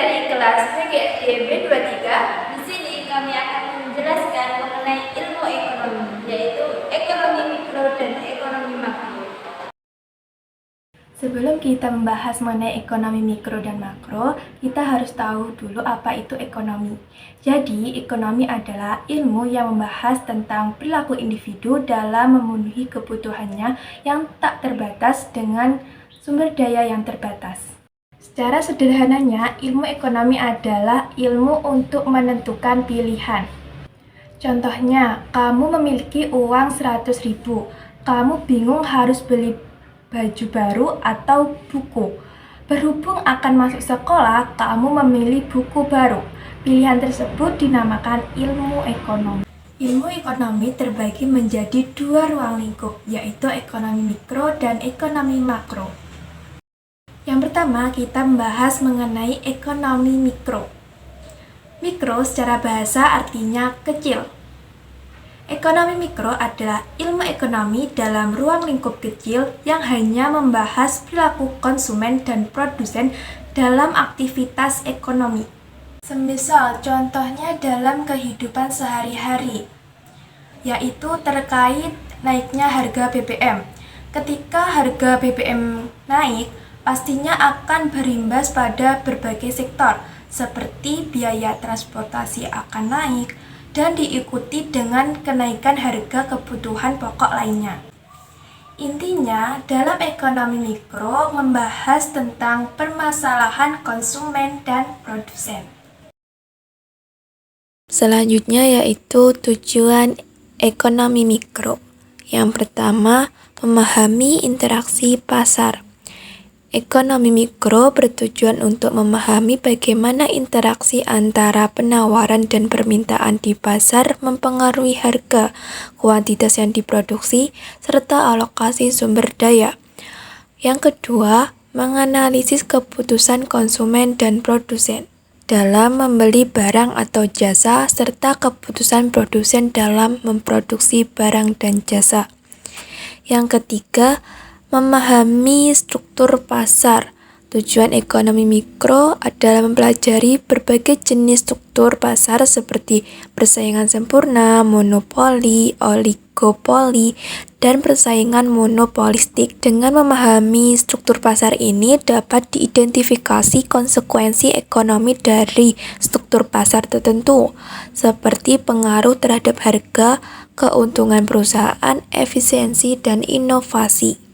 dari kelas PGSD B23. Di sini kami akan menjelaskan mengenai ilmu ekonomi, yaitu ekonomi mikro dan ekonomi makro. Sebelum kita membahas mengenai ekonomi mikro dan makro, kita harus tahu dulu apa itu ekonomi. Jadi, ekonomi adalah ilmu yang membahas tentang perilaku individu dalam memenuhi kebutuhannya yang tak terbatas dengan sumber daya yang terbatas. Secara sederhananya, ilmu ekonomi adalah ilmu untuk menentukan pilihan. Contohnya, kamu memiliki uang 100.000, kamu bingung harus beli baju baru atau buku. Berhubung akan masuk sekolah, kamu memilih buku baru. Pilihan tersebut dinamakan ilmu ekonomi. Ilmu ekonomi terbagi menjadi dua ruang lingkup, yaitu ekonomi mikro dan ekonomi makro. Yang pertama, kita membahas mengenai ekonomi mikro. Mikro secara bahasa artinya kecil. Ekonomi mikro adalah ilmu ekonomi dalam ruang lingkup kecil yang hanya membahas perilaku konsumen dan produsen dalam aktivitas ekonomi. Semisal contohnya dalam kehidupan sehari-hari, yaitu terkait naiknya harga BBM. Ketika harga BBM naik, pastinya akan berimbas pada berbagai sektor, seperti biaya transportasi akan naik, dan diikuti dengan kenaikan harga kebutuhan pokok lainnya. Intinya, dalam ekonomi mikro membahas tentang permasalahan konsumen dan produsen. Selanjutnya yaitu tujuan ekonomi mikro. Yang pertama, memahami interaksi pasar. Ekonomi mikro bertujuan untuk memahami bagaimana interaksi antara penawaran dan permintaan di pasar mempengaruhi harga, kuantitas yang diproduksi, serta alokasi sumber daya. Yang kedua, menganalisis keputusan konsumen dan produsen dalam membeli barang atau jasa, serta keputusan produsen dalam memproduksi barang dan jasa. Yang ketiga, memahami struktur pasar. Tujuan ekonomi mikro adalah mempelajari berbagai jenis struktur pasar seperti persaingan sempurna, monopoli, oligopoli, dan persaingan monopolistik. Dengan memahami struktur pasar ini dapat diidentifikasi konsekuensi ekonomi dari struktur pasar tertentu, seperti pengaruh terhadap harga, keuntungan perusahaan, efisiensi, dan inovasi.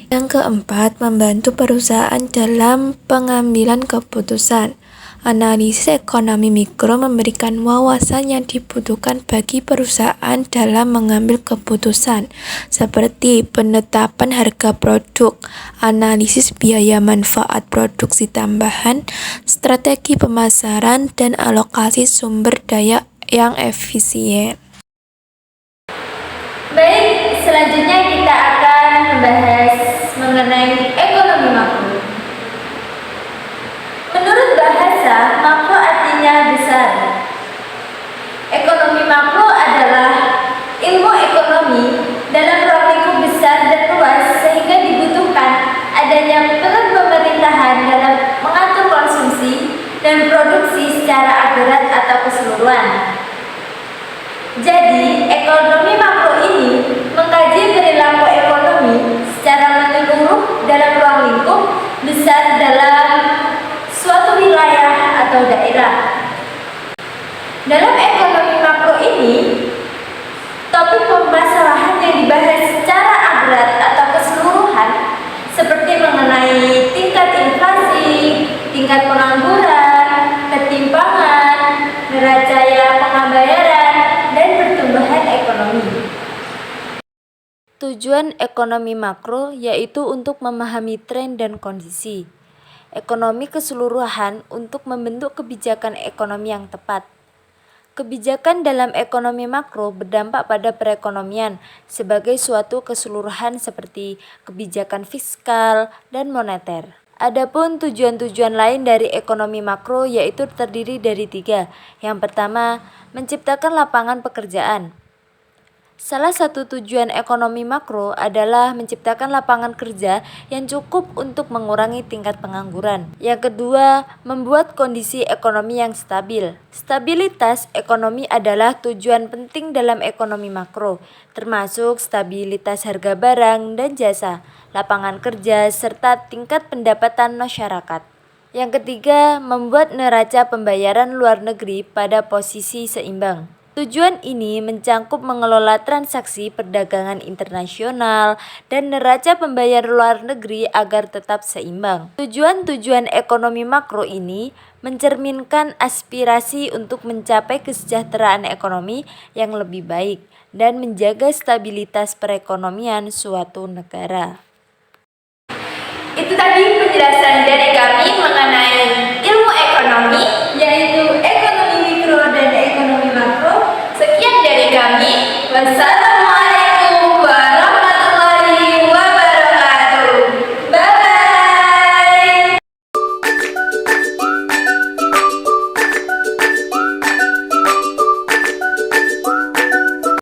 Yang keempat, membantu perusahaan dalam pengambilan keputusan. Analisis ekonomi mikro memberikan wawasan yang dibutuhkan bagi perusahaan dalam mengambil keputusan, seperti penetapan harga produk, analisis biaya manfaat produksi tambahan, strategi pemasaran, dan alokasi sumber daya yang efisien. Baik, selanjutnya kita akan membahas mengenai ekonomi makro. Menurut bahasa, makro artinya besar. Ekonomi makro adalah ilmu ekonomi dalam ruang lingkup besar dan luas sehingga dibutuhkan adanya peran pemerintahan dalam mengatur konsumsi dan produksi secara akurat atau keseluruhan. Jadi, ekonomi makro ini mengkaji perilaku ekonomi secara menyeluruh dalam ruang lingkup besar dalam suatu wilayah atau daerah. Dalam ekonomi makro ini, topik permasalahan yang dibahas secara akurat atau keseluruhan seperti mengenai tingkat inflasi, tingkat pengangguran, ketimpangan, neraca pembayaran, dan pertumbuhan ekonomi. Tujuan ekonomi makro yaitu untuk memahami tren dan kondisi ekonomi keseluruhan untuk membentuk kebijakan ekonomi yang tepat. Kebijakan dalam ekonomi makro berdampak pada perekonomian sebagai suatu keseluruhan seperti kebijakan fiskal dan moneter. Adapun tujuan-tujuan lain dari ekonomi makro yaitu terdiri dari 3. Yang pertama, menciptakan lapangan pekerjaan. Salah satu tujuan ekonomi makro adalah menciptakan lapangan kerja yang cukup untuk mengurangi tingkat pengangguran. Yang kedua, membuat kondisi ekonomi yang stabil. Stabilitas ekonomi adalah tujuan penting dalam ekonomi makro, termasuk stabilitas harga barang dan jasa, lapangan kerja, serta tingkat pendapatan masyarakat. Yang ketiga, membuat neraca pembayaran luar negeri pada posisi seimbang. Tujuan ini mencangkup mengelola transaksi perdagangan internasional dan neraca pembayar luar negeri agar tetap seimbang. Tujuan-tujuan ekonomi makro ini mencerminkan aspirasi untuk mencapai kesejahteraan ekonomi yang lebih baik dan menjaga stabilitas perekonomian suatu negara. Itu tadi penjelasan dari kami mengenai ilmu ekonomi, yaitu ekonomi mikro dan ekonomi makro. Sekian dari kami. Wassalamualaikum.